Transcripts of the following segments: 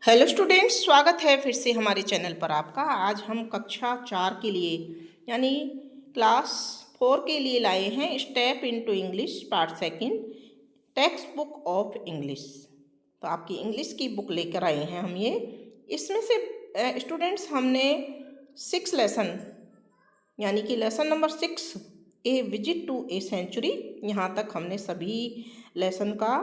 Hello students, स्वागत है फिर से हमारे चैनल पर आपका। आज हम कक्षा 4 के लिए यानी क्लास 4 के लिए लाए हैं step into English part second text book of English. तो आपकी इंग्लिश की बुक लेकर आए हैं हम ये। इसमें से स्टूडेंट्स हमने 6 लेसन यानी कि lesson number 6 a visit to a century, यहाँ तक हमने सभी लेसन का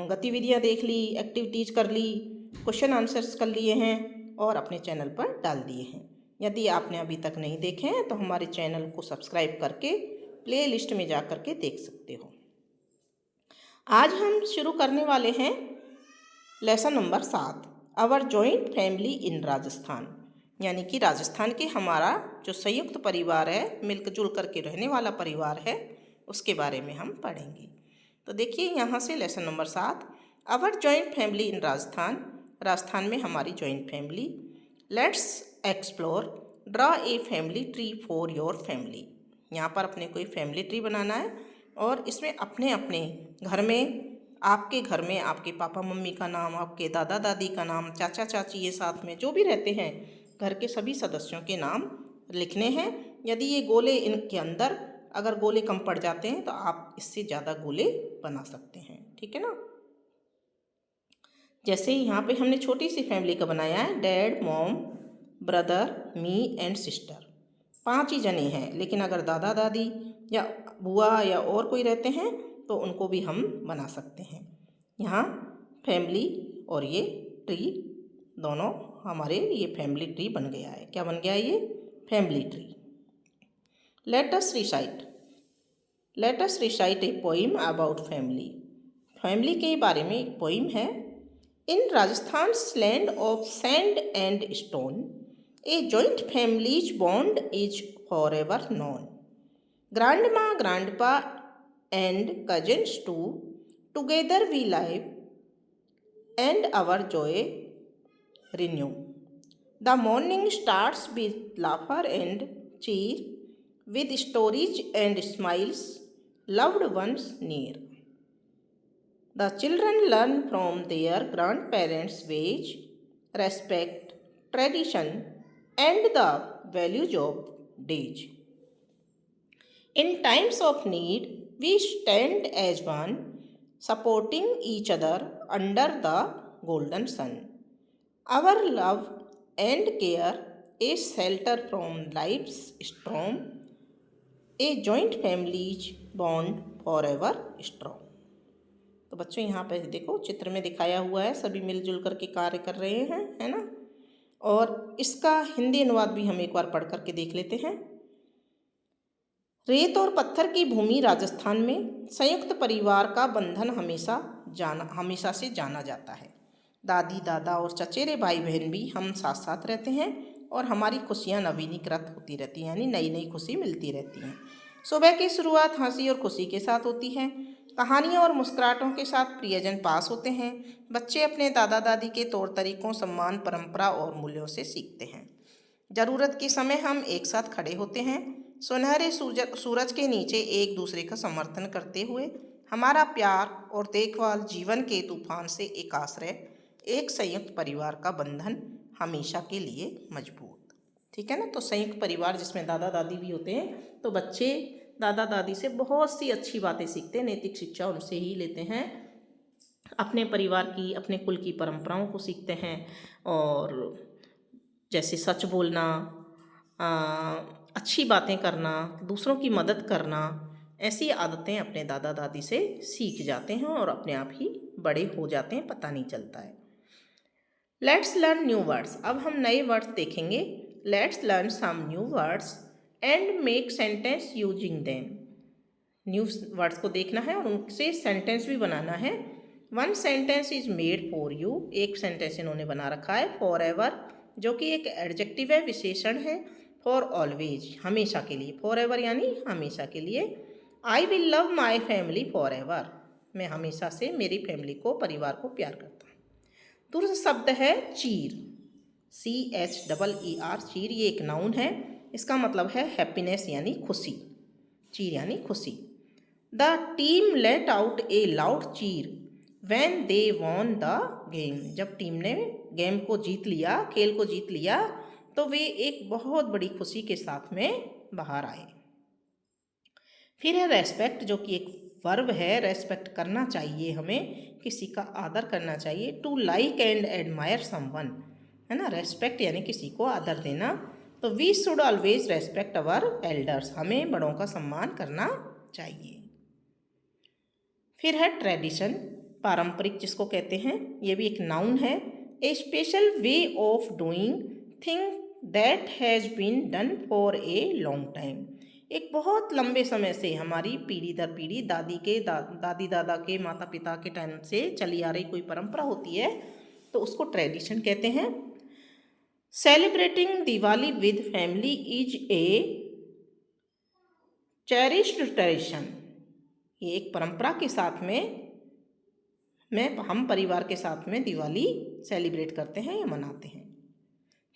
गतिविधियाँ देख ली, एक्टिविटीज़ कर ली, क्वेश्चन आंसर्स कर लिए हैं और अपने चैनल पर डाल दिए हैं। यदि आपने अभी तक नहीं देखे हैं तो हमारे चैनल को सब्सक्राइब करके प्ले लिस्ट में जा कर के देख सकते हो। आज हम शुरू करने वाले हैं lesson number 7 our joint family in Rajasthan, यानी कि राजस्थान के हमारा जो संयुक्त परिवार है, मिलजुल करके रहने वाला परिवार है, उसके बारे में हम पढ़ेंगे। तो देखिए यहाँ से lesson number 7 our joint family in Rajasthan, Rajasthan में हमारी joint family. Let's explore draw a family tree for your family. यहाँ पर अपने कोई फैमिली ट्री बनाना है और इसमें अपने अपने घर में, आपके घर में आपके पापा मम्मी का नाम, आपके दादा दादी का नाम, चाचा चाची, ये साथ में जो भी रहते हैं घर के सभी सदस्यों के नाम लिखने हैं। यदि ये गोले इनके अंदर अगर गोले कम पड़ जाते हैं तो आप इससे ज़्यादा गोले बना सकते हैं, ठीक है ना। जैसे यहाँ पे हमने छोटी सी फैमिली का बनाया है, dad, mom, brother, me and sister. 5 ही जने हैं, लेकिन अगर दादा दादी या बुआ या और कोई रहते हैं तो उनको भी हम बना सकते हैं। यहाँ फैमिली और ये ट्री दोनों हमारे ये फैमिली ट्री बन गया है। क्या बन गया है ये? Family tree. Let us recite A poem about family. Family के बारे में एक पोइम है। In Rajasthan's land of sand and stone, a joint family's bond is forever known. Grandma, grandpa, and cousins too, together we live, and our joy renew. The morning starts with laughter and cheer, with stories and smiles, loved ones near. The children learn from their grandparents' ways, respect, tradition, and the values of days. In times of need, we stand as one, supporting each other under the golden sun. Our love and care is shelter from life's storm, a joint family's bond forever strong. तो बच्चों यहाँ पे देखो चित्र में दिखाया हुआ है, सभी मिलजुल कर के कार्य कर रहे हैं, है ना। और इसका हिंदी अनुवाद भी हम एक बार पढ़ करके देख लेते हैं। रेत और पत्थर की भूमि राजस्थान में संयुक्त परिवार का बंधन हमेशा से जाना जाता है। दादी दादा और चचेरे भाई बहन भी हम साथ साथ रहते हैं और हमारी खुशियाँ नवीनीकृत होती रहती हैं, यानी नई नई खुशी मिलती रहती हैं। सुबह की शुरुआत हंसी और खुशी के साथ होती है। कहानियों और मुस्कुराहटों के साथ प्रियजन पास होते हैं। बच्चे अपने दादा दादी के तौर तरीकों, सम्मान, परंपरा और मूल्यों से सीखते हैं। ज़रूरत के समय हम एक साथ खड़े होते हैं, सुनहरे सूरज के नीचे एक दूसरे का समर्थन करते हुए। हमारा प्यार और देखभाल जीवन के तूफान से एक आश्रय, एक संयुक्त परिवार का बंधन हमेशा के लिए मजबूत, ठीक है ना। तो संयुक्त परिवार जिसमें दादा दादी भी होते हैं, तो बच्चे दादा दादी से बहुत सी अच्छी बातें सीखते हैं, नैतिक शिक्षा उनसे ही लेते हैं, अपने परिवार की, अपने कुल की परंपराओं को सीखते हैं। और जैसे सच बोलना, अच्छी बातें करना, दूसरों की मदद करना, ऐसी आदतें अपने दादा दादी से सीख जाते हैं और अपने आप ही बड़े हो जाते हैं, पता नहीं चलता है। Let's learn new words. अब हम नए वर्ड्स देखेंगे। Let's learn some new words and make sentence using them. New words को देखना है और उनसे सेंटेंस भी बनाना है। One sentence is made for you. एक सेंटेंस इन्होंने बना रखा है। फॉर एवर, जो कि एक एडजेक्टिव है, विशेषण है। फॉर ऑलवेज, हमेशा के लिए। फॉर एवर यानी हमेशा के लिए। I will love my family for ever. मैं हमेशा से मेरी फैमिली को, परिवार को प्यार करता हूँ। दूसरा शब्द है चीर, CHEER, चीर। ये एक नाउन है, इसका मतलब है हैप्पीनेस यानी खुशी। चीर यानी खुशी। The team let out a loud cheer when they won the game, जब टीम ने गेम को जीत लिया, खेल को जीत लिया, तो वे एक बहुत बड़ी खुशी के साथ में बाहर आए। फिर है रेस्पेक्ट, जो कि एक वर्ब है। रेस्पेक्ट करना चाहिए, हमें किसी का आदर करना चाहिए। To like and admire someone, है ना। रेस्पेक्ट यानी किसी को आदर देना। तो we should always respect our elders, हमें बड़ों का सम्मान करना चाहिए। फिर है ट्रेडिशन, पारंपरिक जिसको कहते हैं, ये भी एक नाउन है। A special way of doing thing that has been done for a long time, एक बहुत लंबे समय से हमारी पीढ़ी दर पीढ़ी दादी दादा के माता पिता के टाइम से चली आ रही कोई परंपरा होती है, तो उसको ट्रेडिशन कहते हैं। Celebrating Diwali with family is a cherished tradition, ये एक परंपरा के साथ में हम परिवार के साथ में दिवाली सेलिब्रेट करते हैं या मनाते हैं।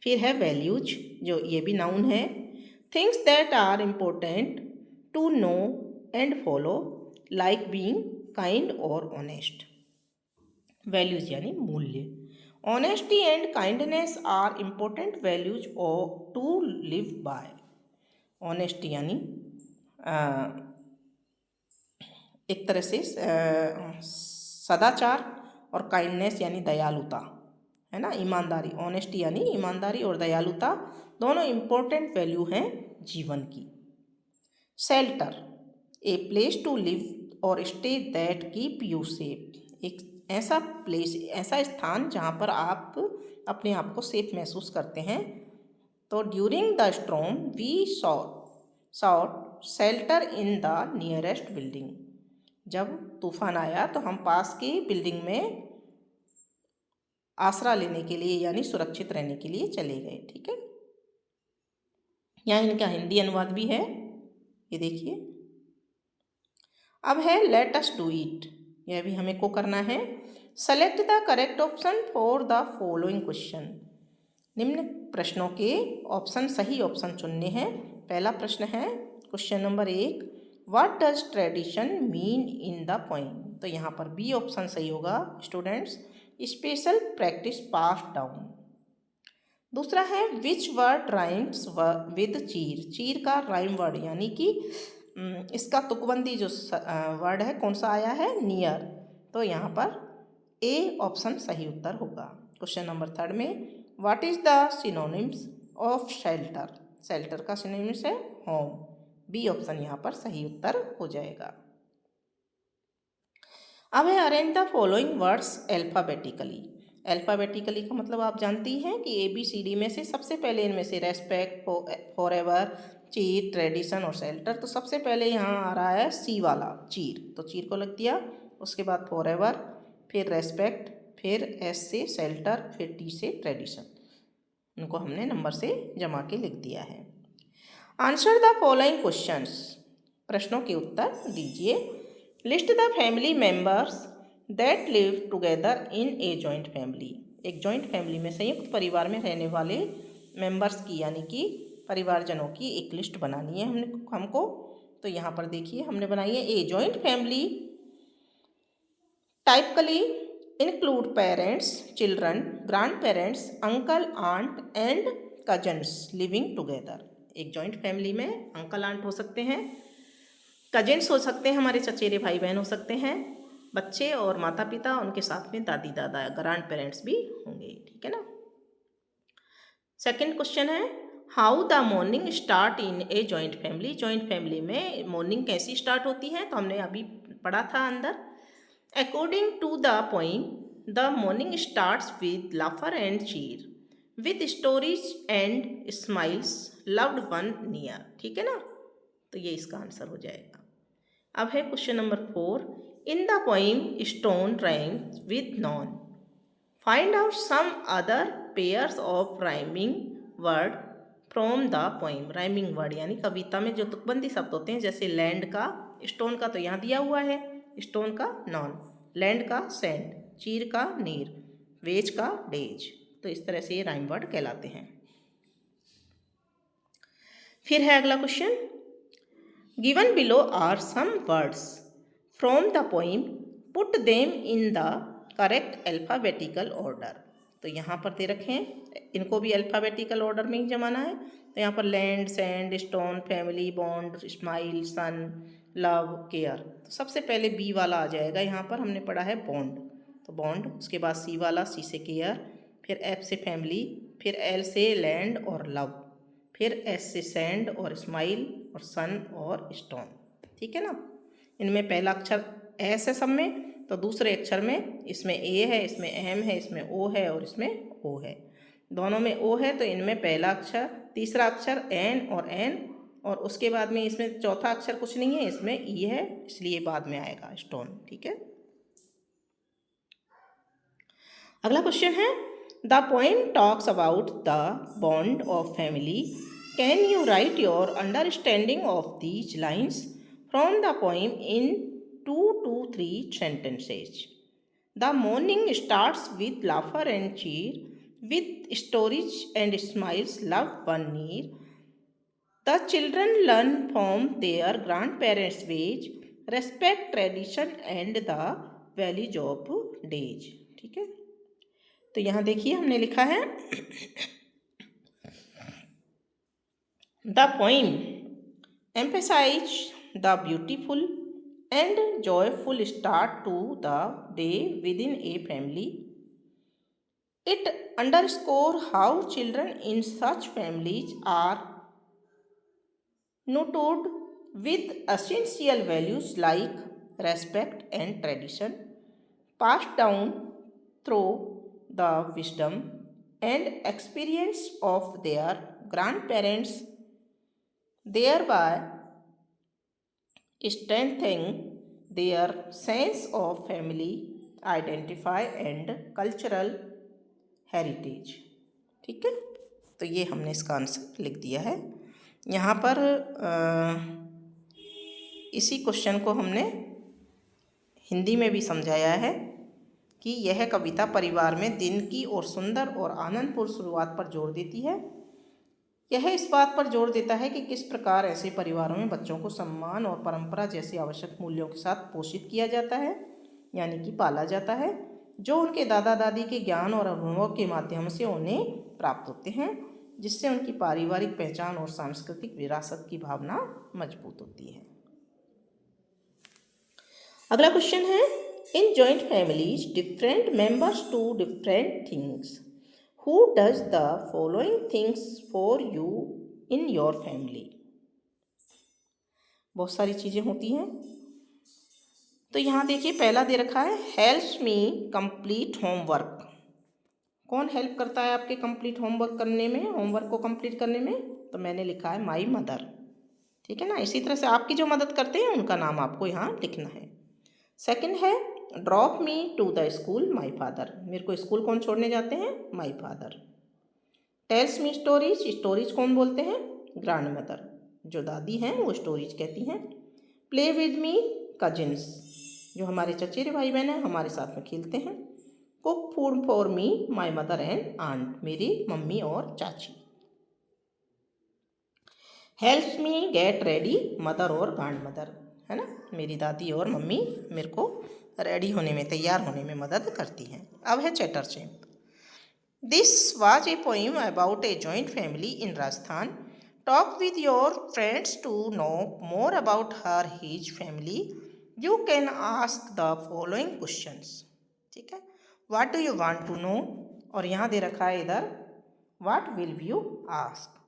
फिर है वैल्यूज, जो ये भी नाउन है। Things that are important to know and follow, like being kind और ऑनेस्ट। वैल्यूज यानी मूल्य। Honesty and kindness are important values to live by. Honesty यानी एक तरह से सदाचार, और काइंडनेस यानी दयालुता, है ना, ईमानदारी। ऑनेस्टी यानी ईमानदारी और दयालुता दोनों इम्पोर्टेंट वैल्यू हैं जीवन की। Shelter, a place to live और stay that keep you safe, एक ऐसा प्लेस, ऐसा स्थान जहाँ पर आप अपने आप को सेफ महसूस करते हैं। तो during the storm we sought shelter in the nearest building, जब तूफान आया तो हम पास की बिल्डिंग में आसरा लेने के लिए यानी सुरक्षित रहने के लिए चले गए। ठीक है, यहाँ इनका हिंदी अनुवाद भी है, ये देखिए। अब है लेट अस डू इट, यह भी हमें को करना है। Select the correct option for the following question, निम्न प्रश्नों के ऑप्शन, सही ऑप्शन चुनने हैं। पहला प्रश्न है question number 1, what does tradition mean in the poem, तो यहाँ पर बी ऑप्शन सही होगा स्टूडेंट्स, स्पेशल प्रैक्टिस पास डाउन। दूसरा है विच वर्ड राइम्स विद चीर, चीर का राइम वर्ड यानी कि इसका तुकबंदी जो वर्ड है कौन सा आया है, नियर, तो यहाँ पर ए ऑप्शन सही उत्तर होगा। क्वेश्चन नंबर 3 में what is the synonyms of shelter, shelter का सिनोनिम्स है होम, बी ऑप्शन यहाँ पर सही उत्तर हो जाएगा। अब है arrange the following words alphabetically, alphabetically का मतलब आप जानती हैं कि ABCD में से सबसे पहले इनमें से रेस्पेक्ट, फॉरएवर, चीर, ट्रेडिशन और शेल्टर, तो सबसे पहले यहाँ आ रहा है सी वाला चीर, तो चीर को लग दिया। उसके बाद फॉरएवर, फिर रेस्पेक्ट, फिर S से शेल्टर, फिर T से ट्रेडिशन, उनको हमने नंबर से जमा के लिख दिया है। आंसर द फॉलोइंग क्वेश्चंस, प्रश्नों के उत्तर दीजिए। List the family members that live together in a joint family, एक जॉइंट फैमिली में संयुक्त परिवार में रहने वाले मेंबर्स की यानी कि परिवारजनों की एक लिस्ट बनानी है हमको। तो यहाँ पर देखिए हमने बनाई है, a joint family typically include parents, children, grand parents, uncle, aunt and cousins living together, एक जॉइंट फैमिली में अंकल आंट हो सकते हैं, कजिन्स हो सकते हैं, हमारे चचेरे भाई बहन हो सकते हैं, बच्चे और माता पिता, उनके साथ में दादी दादा, ग्रैंड पेरेंट्स भी होंगे। ठीक है ना। सेकंड क्वेश्चन है how the morning start in a joint family, joint family में मॉर्निंग कैसी स्टार्ट होती है, तो हमने अभी पढ़ा था अंदर। According to the poem the morning starts with laughter and cheer with stories and smiles loved one near. ठीक है ना, तो ये इसका आंसर हो जाएगा। अब है question number 4, in the poem stone rhymes with known, find out some other pairs of rhyming word from the poem, rhyming word यानी कविता में जो तुकबंदी शब्द होते हैं, जैसे लैंड का, स्टोन का तो यहाँ दिया हुआ है, स्टोन का नॉन, लैंड का सेंड, चीर का नीर, वेज का डेज, तो इस तरह से ये राइम वर्ड कहलाते हैं। फिर है अगला question, given below are some words from the poem put them in the correct alphabetical order. तो यहाँ पर दे रखे हैं, इनको भी अल्फ़ाबेटिकल ऑर्डर में ही जमाना है। तो यहाँ पर land, sand, stone, family, bond, smile, sun, love, care. तो सबसे पहले बी वाला आ जाएगा, यहाँ पर हमने पढ़ा है बॉन्ड, तो बॉन्ड। उसके बाद सी वाला, सी से केयर, फिर एफ से फैमिली, फिर एल से लैंड और लव, फिर एस से सैंड और स्माइल और सन और स्टोन। ठीक है ना। इनमें पहला अक्षर एस है सब में, तो दूसरे अक्षर में इसमें ए है, इसमें एम है, इसमें ओ है और इसमें ओ है। दोनों में ओ है तो इनमें पहला अक्षर, तीसरा अक्षर एन और उसके बाद में इसमें चौथा अक्षर कुछ नहीं है, इसमें ई है, इसलिए बाद में आएगा स्टोन। ठीक है। अगला क्वेश्चन है, the poem talks about the bond of family. Can you right your understanding of these lines from the poem in 2 to 3 sentences? The morning starts with laughter and cheer, with stories and smiles, love one near. The children learn from their grandparents' ways, respect tradition and the values of days. ठीक है। तो यहाँ देखिए हमने लिखा है The poem emphasizes the beautiful and joyful start to the day within a family. It underscores how children in such families are nurtured with essential values like respect and tradition, passed down through the wisdom and experience of their grandparents, thereby strengthening their sense of family identify and cultural heritage. ठीक है। तो ये हमने इसका answer लिख दिया है। यहाँ पर इसी क्वेश्चन को हमने हिंदी में भी समझाया है कि यह कविता परिवार में दिन की और सुंदर और आनंदपूर्ण शुरुआत पर जोर देती है। यह इस बात पर जोर देता है कि किस प्रकार ऐसे परिवारों में बच्चों को सम्मान और परंपरा जैसे आवश्यक मूल्यों के साथ पोषित किया जाता है, यानी कि पाला जाता है, जो उनके दादा दादी के ज्ञान और अनुभवों के माध्यम से उन्हें प्राप्त होते हैं, जिससे उनकी पारिवारिक पहचान और सांस्कृतिक विरासत की भावना मजबूत होती है। अगला क्वेश्चन है, in joint families different members do different things. Who does the following things for you in your family? बहुत सारी चीज़ें होती हैं। तो यहाँ देखिए पहला दे रखा है, हेल्प्स मी कंप्लीट होमवर्क। कौन हेल्प करता है आपके कंप्लीट होमवर्क करने में, होमवर्क को कंप्लीट करने में? तो मैंने लिखा है माई मदर। ठीक है ना। इसी तरह से आपकी जो मदद करते हैं उनका नाम आपको यहाँ लिखना है। सेकंड है, drop me to the school my father. मेरे को स्कूल कौन छोड़ने जाते हैं? My father. Tells me stories, stories कौन बोलते हैं? Grandmother. जो दादी हैं वो स्टोरीज कहती हैं। प्ले विद मी कजिन्स, जो हमारे चचेरे भाई बहन हैं हमारे साथ में खेलते हैं। Cook food for me my mother and aunt, मेरी मम्मी और चाची। Helps me get ready mother और ग्रैंड मदर, है ना, मेरी दादी और मम्मी मेरे को रेडी होने में, तैयार होने में मदद करती हैं। अब है chatter champ. This was a poem about a joint family in Rajasthan. Talk with your friends to know more about her his family. You can ask the following questions. ठीक है। What do you want to know, और यहाँ दे रखा है इधर what will you ask.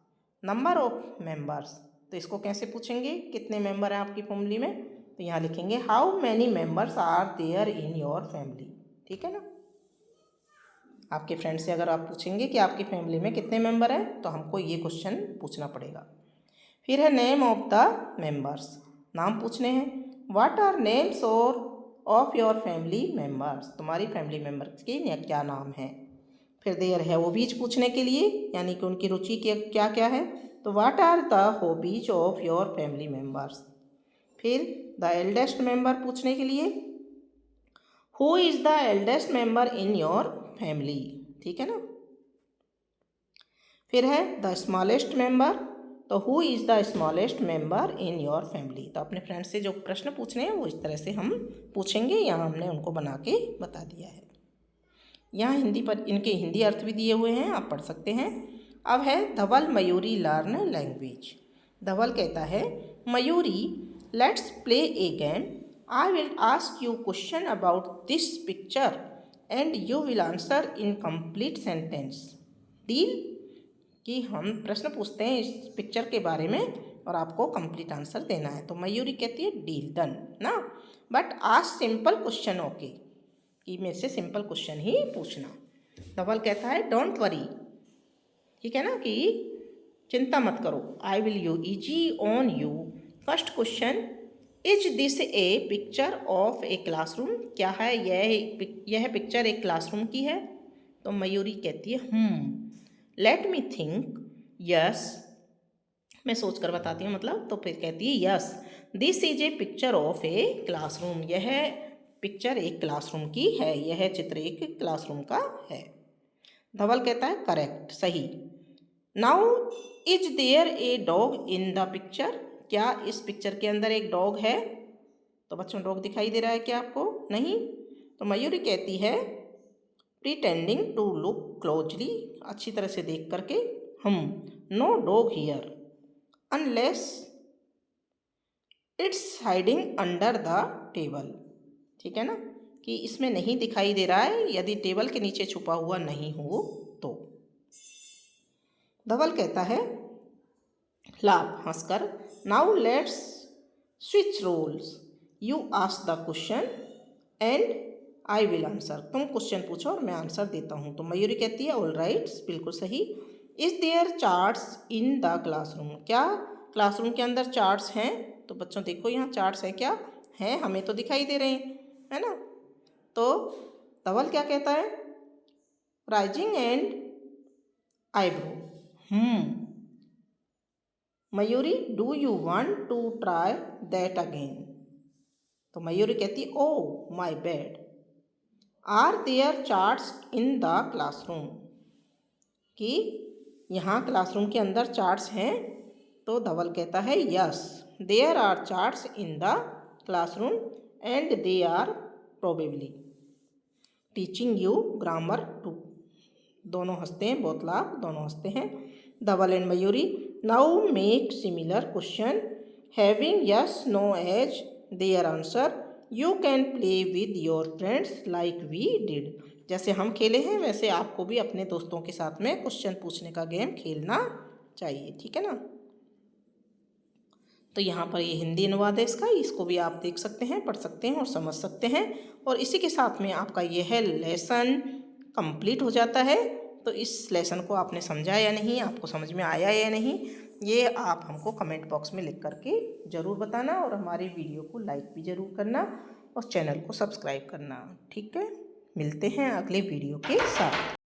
Number of members, तो इसको कैसे पूछेंगे कितने मेंबर हैं आपकी फैमिली में? तो यहाँ लिखेंगे how many members are there in your family. ठीक है ना। आपके फ्रेंड से अगर आप पूछेंगे कि आपकी फैमिली में कितने मेंबर हैं, तो हमको ये क्वेश्चन पूछना पड़ेगा। फिर है नेम ऑफ द मेंबर्स, नाम पूछने हैं। व्हाट आर नेम्स और ऑफ योर फैमिली मेंबर्स, तुम्हारी फैमिली मेंबर्स के क्या नाम हैं। फिर देयर है हॉबीज पूछने के लिए, यानी कि उनकी रुचि के क्या क्या है। तो what are the hobbies of your family members. फिर द एल्डेस्ट मेंबर पूछने के लिए, who is the eldest member in your family. ठीक है ना। फिर है द स्मॉलेस्ट मेंबर, तो who is the smallest member in your family. तो अपने फ्रेंड से जो प्रश्न पूछने हैं वो इस तरह से हम पूछेंगे। यहाँ हमने उनको बना के बता दिया है। यहाँ हिंदी पर इनके हिंदी अर्थ भी दिए हुए हैं, आप पढ़ सकते हैं। अब है धवल मयूरी लर्न लैंग्वेज। धवल कहता है, Mayuri let's play A game. I will ask you question about this picture and you will answer in complete sentence. Deal? कि हम प्रश्न पूछते हैं इस पिक्चर के बारे में और आपको कंप्लीट आंसर देना है। तो मयूरी कहती है डील, डन ना, but ask simple question, okay, कि मेरे से सिंपल क्वेश्चन ही पूछना। धवल कहता है डोंट वरी, ठीक है ना, कि चिंता मत करो। I will you easy on you. First question, is this A picture of a classroom. क्या है यह पिक्चर एक क्लासरूम की है? तो मयूरी कहती है लेट मी थिंक, यस, मैं सोच कर बताती हूँ मतलब। तो फिर कहती है yes, this is a picture of a classroom. यह पिक्चर एक क्लासरूम की है, यह चित्र एक क्लासरूम का है। धवल कहता है करेक्ट, सही। Now is there a dog in the picture. क्या इस पिक्चर के अंदर एक डॉग है? तो बच्चों डॉग दिखाई दे रहा है क्या आपको? नहीं। तो मयूरी कहती है प्रिटेंडिंग टू लुक क्लोजली, अच्छी तरह से देख करके, no dog here unless it's hiding under the table. ठीक है ना, कि इसमें नहीं दिखाई दे रहा है यदि टेबल के नीचे छुपा हुआ नहीं हो तो। धवल कहता है लाफ, हंसकर, now let's switch roles, you ask the question and I will answer. तुम क्वेश्चन पूछो और मैं आंसर देता हूँ। तो मयूरी कहती है ऑल राइट, बिल्कुल सही। Is there charts in the classroom. क्या क्लासरूम के अंदर चार्ट्स हैं? तो बच्चों देखो यहाँ चार्ट्स हैं क्या? हैं, हमें तो दिखाई दे रहे हैं, है ना। तो धवल क्या कहता है? Rising and eyebrow, Mayuri do you want to try that again. तो मयूरी कहती oh my bad, are there charts in the classroom. कि यहाँ क्लासरूम के अंदर चार्ट्स हैं? तो धवल कहता है yes, there are charts in the classroom and they are probably teaching you grammar too. दोनों हंसते हैं, बहुत लाभ, दोनों हंसते हैं। Dhaval and Mayuri now make similar question having yes no as their answer, you can play with your friends like we did. जैसे हम खेले हैं वैसे आपको भी अपने दोस्तों के साथ में क्वेश्चन पूछने का गेम खेलना चाहिए, ठीक है ना। तो यहाँ पर ये हिंदी अनुवाद है इसको भी आप देख सकते हैं, पढ़ सकते हैं और समझ सकते हैं। और इसी के साथ में आपका यह लेसन कंप्लीट हो जाता है। तो इस लेसन को आपने समझा या नहीं, आपको समझ में आया या नहीं, ये आप हमको कमेंट बॉक्स में लिख करके ज़रूर बताना। और हमारे वीडियो को लाइक भी ज़रूर करना और चैनल को सब्सक्राइब करना, ठीक है। मिलते हैं अगले वीडियो के साथ।